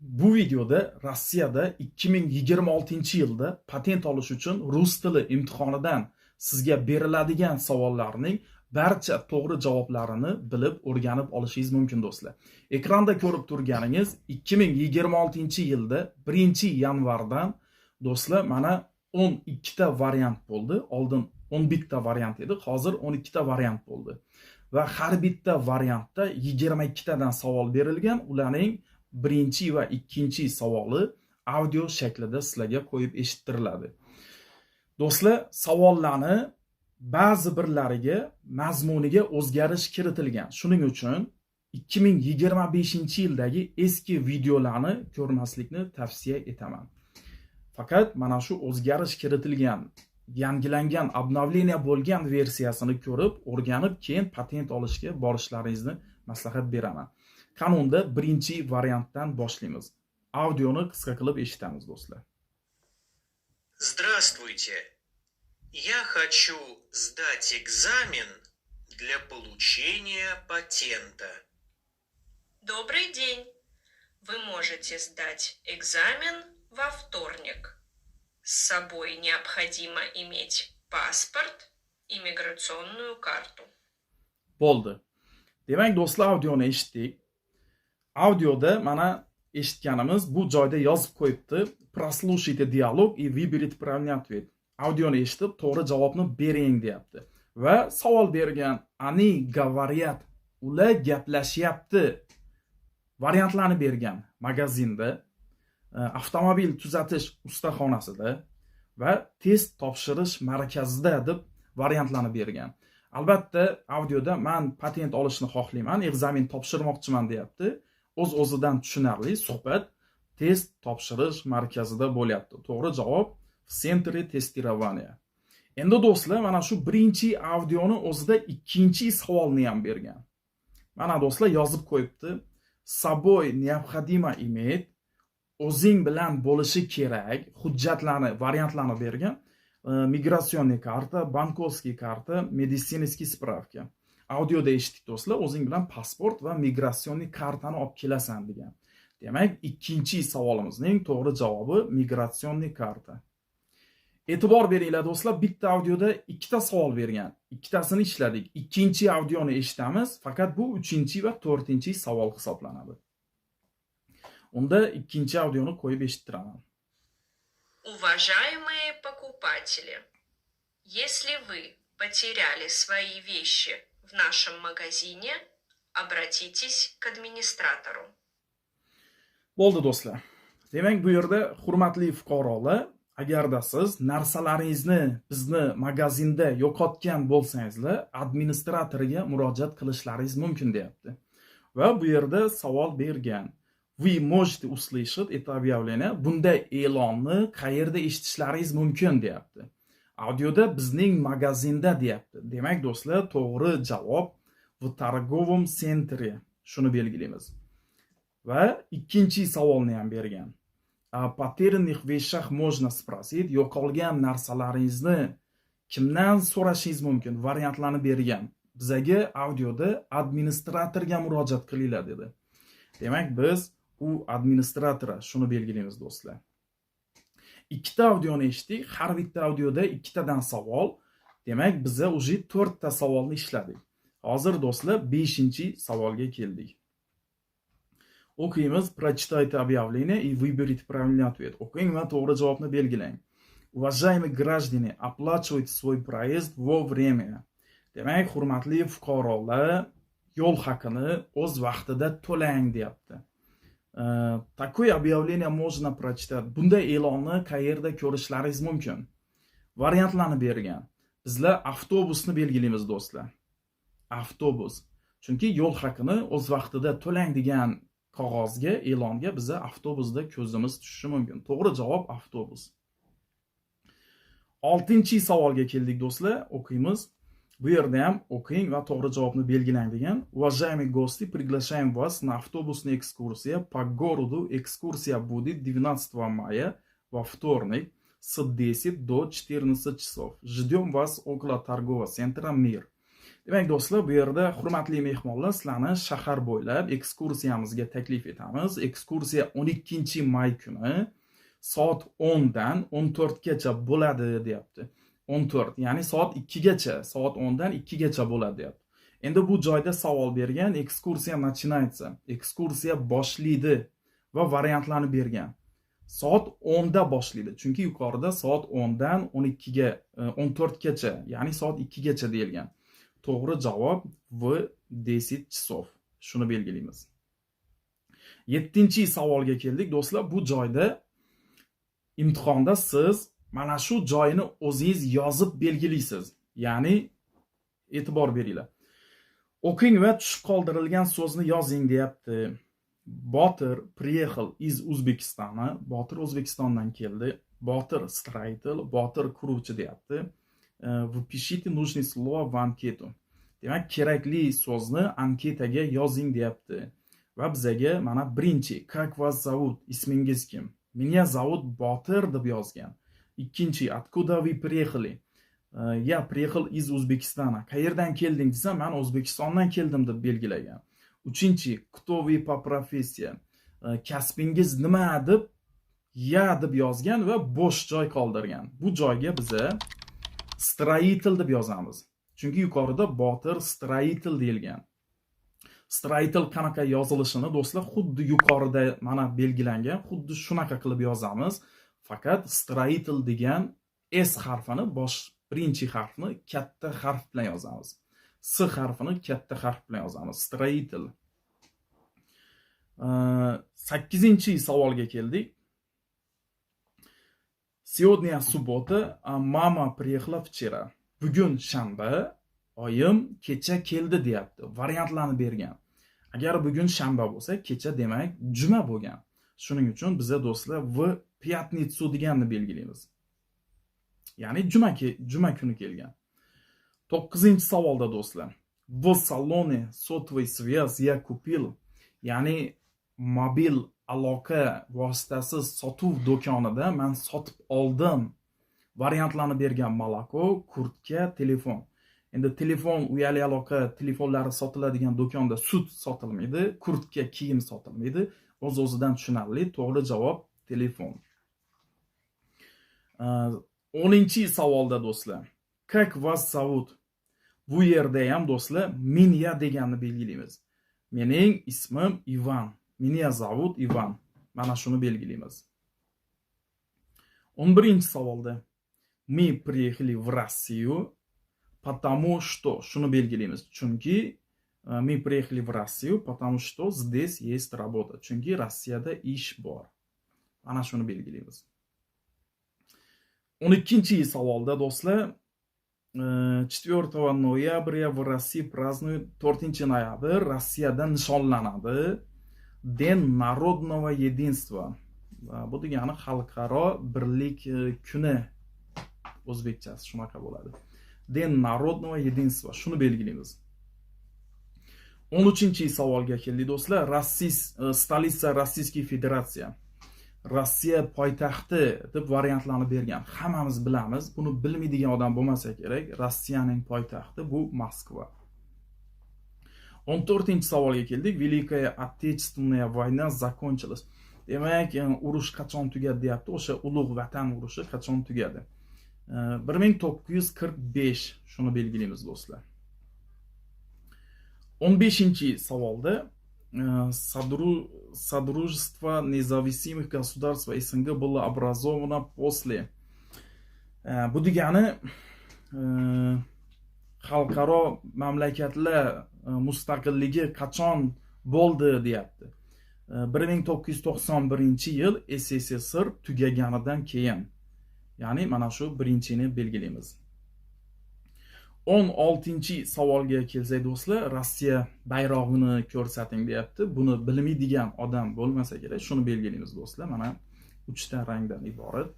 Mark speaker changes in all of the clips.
Speaker 1: Bu videoda Rossiyada 2026-yilda patent olish uchun rus tili imtihonidan sizga beriladigan savollarning barcha to'g'ri javoblarini bilib o'rganib olishingiz mumkin do'stlar. Ekranda ko'rib turganingiz 2026-yilda 1-yanvardan do'stlar mana 12 ta variant bo'ldi. Oldin 11 ta variant edi, hozir 12 ta variant bo'ldi. Va har bitta variantda 22 tadan savol berilgan. Ularning birinchi va ikkinchi savoli audio shaklida sizlarga qo'yib eshittiriladi. Do'stlar, savollarni ba'zi birlariga mazmuniga o'zgarish kiritilgan. Shuning uchun 2025-yildagi eski videolarni ko'rmaslikni tavsiya etaman. Faqat mana shu o'zgarish kiritilgan, yangilangan, obnovleniya bo'lgan versiyasini ko'rib, o'rganib, keyin patent olishga borishlaringizni maslahat beraman. Qanunda birinchi variantdan boshlaymiz. Audioni qisqa qilib eshitamiz do'stlar.
Speaker 2: Здравствуйте. Я хочу сдать экзамен для получения патента.
Speaker 3: Добрый день. Вы можете сдать экзамен во вторник. С собой необходимо иметь паспорт и миграционную карту.
Speaker 1: Bo'ldi. Demak, do'stlar, audioni eshitdik. Audioda mana eshitganimiz bu joyda yozib qo'yibdi. Прослушайте диалог и выберите правильный ответ. Audioni eshitib, to'g'ri javobni bering deyapti. Va savol bergan, они говорят, ular gaplashyapti. Variantlarni bergan magazinda, avtomobil tuzatish ustaxonasida va test topshirish markazida deb variantlarni bergan. Albatta, audioda men patent olishni xohlayman, ekzamen topshirmoqchiman deyapti. O'z-o'zidan tushunarli suhbat test topshirish markazida bo'lyapti. To'g'ri javob в центре тестирования. Endi do'stlar, mana shu birinchi audioni o'zida ikkinchi savolni ham bergan. Mana do'stlar yozib qo'yibdi. С собой необходимо иметь, o'zing bilan bo'lishi kerak hujjatlarni, variantlarni bergan. Migratsionniy karta, bankovskiy karta, meditsinskiy spravka. Audioda eshitdik do'stlar, o'zing bilan pasport va migratsionniy kartani olib kelasan degan. Demak, ikkinchi savolimizning to'g'ri javobi migratsionniy karta. E'tibor beringlar do'stlar, bitta audioda ikkita savol bergan. Ikkitasini ishladik. Ikkinchi audioni eshitamiz, faqat bu 3-chi va 4-chi savol hisoblanadi. Unda ikkinchi audioni qo'yib eshittiraman.
Speaker 3: Уважаемые покупатели, если вы потеряли свои вещи в нашем магазине, обратитесь к администратору.
Speaker 1: Bo'ldi do'stlar. Demak, bu yerda hurmatli fuqarolar, agarda siz narsalaringizni bizni magazinda yo'qotgan bo'lsangizlar, administratoriga murojaat qilishlaringiz mumkin deyapti. Va bu yerda savol bergan. Вы можете услышать это объявление. Bunday e'lonni qayerda eshitishlaringiz mumkin deyapti. Audioda bizning magazinda deyapti. Demak do'stlar, to'g'ri javob в торговом центре. Shuni belgilaymiz. Va ikkinchi savolni ham bergan. О потерянных вещах можно спросить. Yo'qolgan narsalaringizni kimdan so'rashingiz mumkin? Variantlarni bergan. Bizga audioda administratorga murojaat qilinglar dedi. Demak, biz u administratora shuni belgilaymiz do'stlar. Ikkita audioni eshitdik. Har bitta audioda ikkitadan savol. Demak, biza уже 4 ta savolni ishladik. Hozir do'stlar 5-chi savolga keldik. O'qiymiz. Прочитайте объявление и выберите правильный ответ. O'qing va to'g'ri javobni belgilang. Уважаемые граждане, оплачивайте свой проезд вовремя. Demak, hurmatli fuqarolar, yo'l haqini o'z vaqtida to'lang deyapti. Такое объявление можно прочитать. Bunday e'lonni qayerda ko'rishlaringiz mumkin? Variantlarni bergan. Bizlar avtobusni belgilaymiz do'stlar. Avtobus. Chunki yo'l haqini o'z vaqtida to'lang degan qog'ozga, e'longa biza avtobusda ko'zimiz tushishi mumkin. To'g'ri javob avtobus. 6-chi savolga keldik do'stlar. O'qiymiz. Bu yerda ham o'qing va to'g'ri javobni belgilang degan. Уважаемые гости, приглашаем вас на автобусную экскурсию по городу. Экскурсия будет 12 мая во вторник с 10 до 14 часов. Ждем вас около торгового центра «Мир». Demak do'stlar, bu yerda hurmatli mehmonlar, sizlarni shahar bo'ylab ekskursiyamizga taklif etamiz. Ekskursiya 12-may kuni soat 10 dan 14 gacha bo'ladi deyapti. 14, ya'ni soat 2 gacha, soat 10 dan 2 gacha bo'ladi deyapti. Endi bu joyda savol bergan, ekskursiya начинается, ekskursiya boshlaydi va variantlarni bergan. Soat 10 da boshlaydi. Chunki yuqorida soat 10 dan 12 ga 14 gacha, ya'ni soat 2 gacha deyilgan. To'g'ri javob v 10 часов. Shuni belgilaymiz. 7-savolga keldik do'stlar. Bu joyda imtihonda siz mana shu joyini o'zingiz yozib belgilaysiz. Ya'ni e'tibor beringlar. O'qing va tushib qoldirilgan so'zni yozing deyapti. Botir приехал из O'zbekistona. Botir O'zbekistondan keldi. Botir строитель, Botir quruvchi deyapti. Впишите нужные слова в анкету. Demak, kerakli so'zni anketaga yozing deyapti. Va bizaga mana birinchi, как вас зовут? Ismingiz kim? Меня зовут Botir deb yozgan. Ikkinchi, откуда вы приехали? Я приехал из O'zbekistona. Qayerdan kelding desam, men O'zbekistondan keldim deb belgilagan. Uchinchi, кто вы по профессии? Kasbingiz nima deb ya deb yozgan va bo'sh joy qoldirgan. Bu joyga biza строитель deb yozamiz. Chunki yuqorida Botir строитель deyilgan. Строитель qanaqa yozilishini do'stlar xuddi yuqorida mana belgilangan, xuddi shunaqa qilib yozamiz. Faqat строитель degan S harfini birinchi harfni katta harf bilan yozamiz. S harfini katta harf bilan yozamiz. Строитель. 8-savolga keldik. Сегодня суббота, а мама приехала вчера. Bugun shanba, oyim kecha keldi deyapti. Variantlarni bergan. Agar bugun shanba bo'lsa, kecha demak juma bo'lgan. Shuning uchun biza do'stlar v пятницу deganni belgilaymiz. Ya'ni juma kuni kelgan. 9-savolda do'stlar. В салоне сотовой связи я купил. Ya'ni mobil aloqa vositasi sotuv do'konida men sotib oldim. Variantlarni bergan: moloko, kurtka, telefon. Endi telefon, uyali aloqa telefonlari sotiladigan do'konda sut sotilmaydi, kurtka, kiyim sotilmaydi. O'z-o'zidan tushunarli. To'g'ri javob telefon. 10-savolda do'stlar. Как вас зовут? Bu yerda ham do'stlar меня deganni belgilaymiz. Mening ismim Ivan. Меня зовут Ivan. Mana shuni belgilaymiz. 11-savolda. Мы приехали в Россию, потому что, shuni belgilaymiz. Chunki мы приехали в Россию, потому что здесь есть работа. Chunki Rossiyada ish bor. Mana shuni belgilaymiz. 12-savolda do'stlar. 4 noyabr в России празднуют 4 noyabr Rossiyada nishonlanadi День народного единства. Bu degani xalqaro birlik kuni. O'zbekchasi shunaqa bo'ladi. День народного единства. Shuni belgilaymiz. 13-savolga keldik do'stlar. Stolitsa Rossiyskiy Federatsiya. Rossiya poytaxti deb variantlarni bergan. Hammamiz bilamiz. Buni bilmaydigan odam bo'lmasa kerak. Rossiyaning poytaxti bu Moskva. 14-savolga keldik. Великая Отечественная война закончилась. Demak, urush qachon tugadi deyapti. O'sha ulug' vatan urushi qachon tugadi? 1945. Shuni belgilaymiz do'stlar. 15-savolda Содружество независимых государств СНГ было образовано после. Bu degani xalqaro mamlakatlar mustaqilligi qachon bo'ldi deyapti. 1991-yil SSSR tugaganidan keyin. Ya'ni mana shu birinchini belgilaymiz. 16-savolga kelsak do'stlar, Rossiya bayrog'ini ko'rsating deyapti. Buni bilmaydigan odam bo'lmasa kerak, shuni belgilaymiz do'stlar. Mana 3 ta rangdan iborat.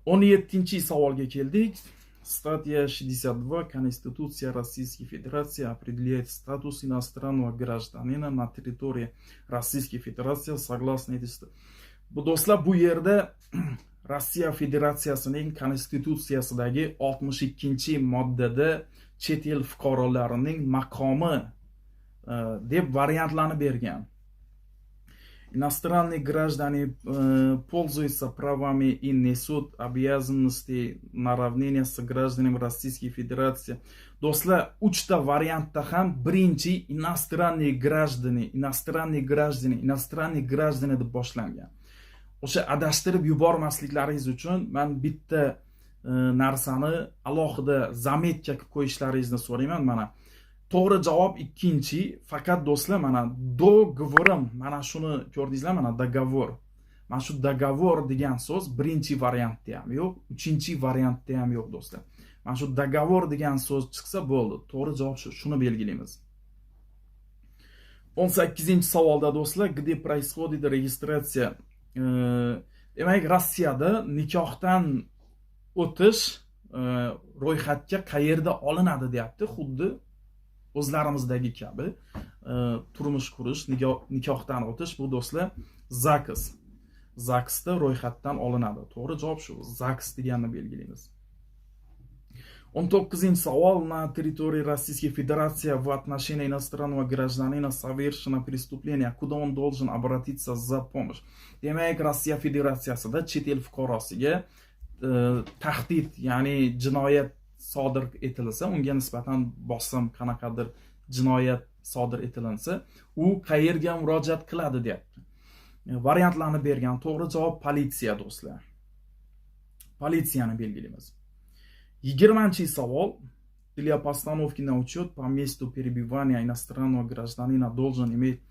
Speaker 1: 17-savolga keldik. Статья 62 Конституции Российской Федерации определяет статус иностранного гражданина на территории Российской Федерации согласно этой статье. Bu do'stlar, bu yerda Rossiya Federatsiyasining konstitutsiyasidagi 62-moddada chet el fuqarolarining maqomi deb variantlarni bergan. Иностранные граждане пользуются правами и несут обязанности на равнине с гражданами Российской Федерации. Do'stlar, 3 ta variantda ham birinchi иностранные граждане deb boshlangan. O'sha adashtirib yubormasliklaringiz uchun men bitta narsani alohida zametka qilib qo'yishlaringizni so'rayman. Mana to'g'ri javob ikkinchi. Faqat do'stlar, mana dogovorim, mana shuni ko'rdingizlar, mana dogovor. Mana shu dogovor degan so'z birinchi variantda ham yo'q, uchinchi variantda ham yo'q do'stlar. Mana shu dogovor degan so'z chiqsa bo'ldi. To'g'ri javob shuni belgilaymiz. 18-savolda do'stlar, где происходит регистрация? Demak, Rossiyada nikohdan o'tish ro'yxatga qayerda olinadi deyapti. Xuddi o'zlarimizdagi kabi turmush qurish, nikohdan o'tish bu do'stlar ZAGSda ro'yxatdan olinadi. To'g'ri javob shu. ZAGS deganni belgilaymiz. 19-savol. На территории Российской Федерации в отношении иностранного гражданина совершено преступление. Куда он должен обратиться за помощь? Demak, Rossiya Federatsiyasida chet el fuqarosiga tahdid, ya'ni jinoyat sodir etilsa, unga nisbatan bosim, qanaqadir jinoyat sodir etilinsa, u qayerga murojaat qiladi deyapti. Variantlarni bergan. To'g'ri javob politsiya do'stlar. Politsiyani belgilaymiz. 20-savol. Для постановки на учет по месту перебывания иностранного гражданина должен иметь.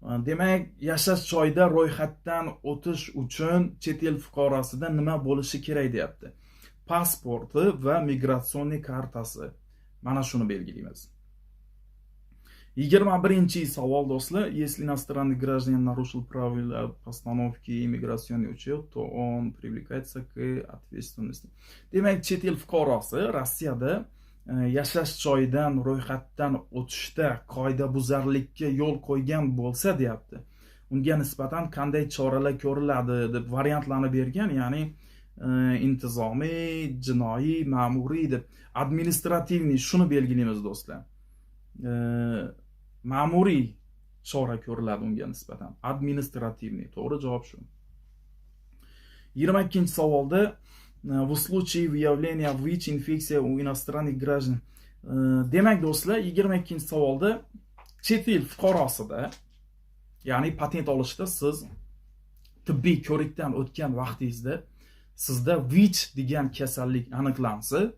Speaker 1: Demak, yashash joyida ro'yxatdan o'tish uchun chet el fuqarosida nima bo'lishi kerak deyapti. Pasporti va migratsion kartasi. Mana shuni belgilaymiz. 21-savol do'stlar. Если иностранный гражданин нарушил правила постановки иммиграционный учет, то он привлекается к ответственности. Demak, chet el fuqarosi Rossiyada yashash joyidan ro'yxatdan o'tishda qoidabuzarlikka yo'l qo'ygan bo'lsa deyapti. Unga nisbatan qanday choralar ko'riladi deb variantlarni bergan, ya'ni intizomiy, jinoiy, ma'muriy deb. Administrativniy shuni belgilaymiz do'stlar. Ma'muriy chora ko'riladi unga nisbatan. Administrativniy. To'g'ri javob shu. 22-savolda в случае выявления ВИЧ-инфекции у иностранных граждан. Demak do'stlar, 22-savolda chet el fuqarosida, ya'ni patent olishda siz tibbiy ko'rikdan o'tgan vaqtingizda sizda VICH degan kasallik aniqlansa,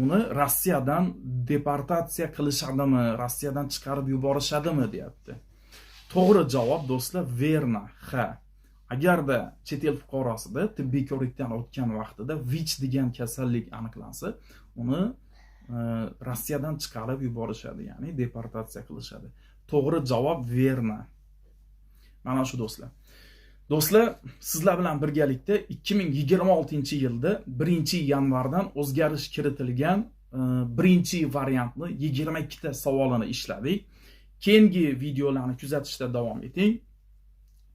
Speaker 1: uni Rossiyadan deportatsiya qilishadimi, Rossiyadan chiqarib yuborishadimi deyapti. To'g'ri javob do'stlar verna, ha. Agarda chet el fuqarosida tibbiy ko'rikdan o'tgan vaqtida VICH degan kasallik aniqlansa, uni Rossiyadan chiqarib yuborishadi, ya'ni deportatsiya qilishadi. To'g'ri javob verna. Mana shu do'stlar. Do'stlar, sizlar bilan birgalikda 2026-yilda 1-yanvardan o'zgarish kiritilgan birinchi variantni 22 ta savolini ishladik. Keyingi videolarni kuzatishda davom eting.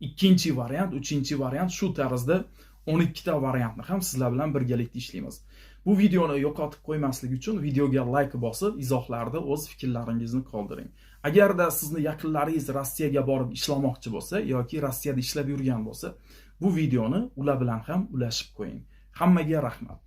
Speaker 1: Ikkinchi variant, uchinchi variant, shu tarzda 12 ta variantni ham sizlar bilan birgalikda ishlaymiz. Bu videoni yo'qotib qo'ymaslik uchun videoga like bosib, izohlarda o'z fikrlaringizni qoldiring. Agarda sizni yaqinlaringiz Rossiyaga borib ishlamoqchi bo'lsa yoki Rossiyada ishlab yurgan bo'lsa, bu videoni ular bilan ham ulashib qo'ying. Hammaga rahmat.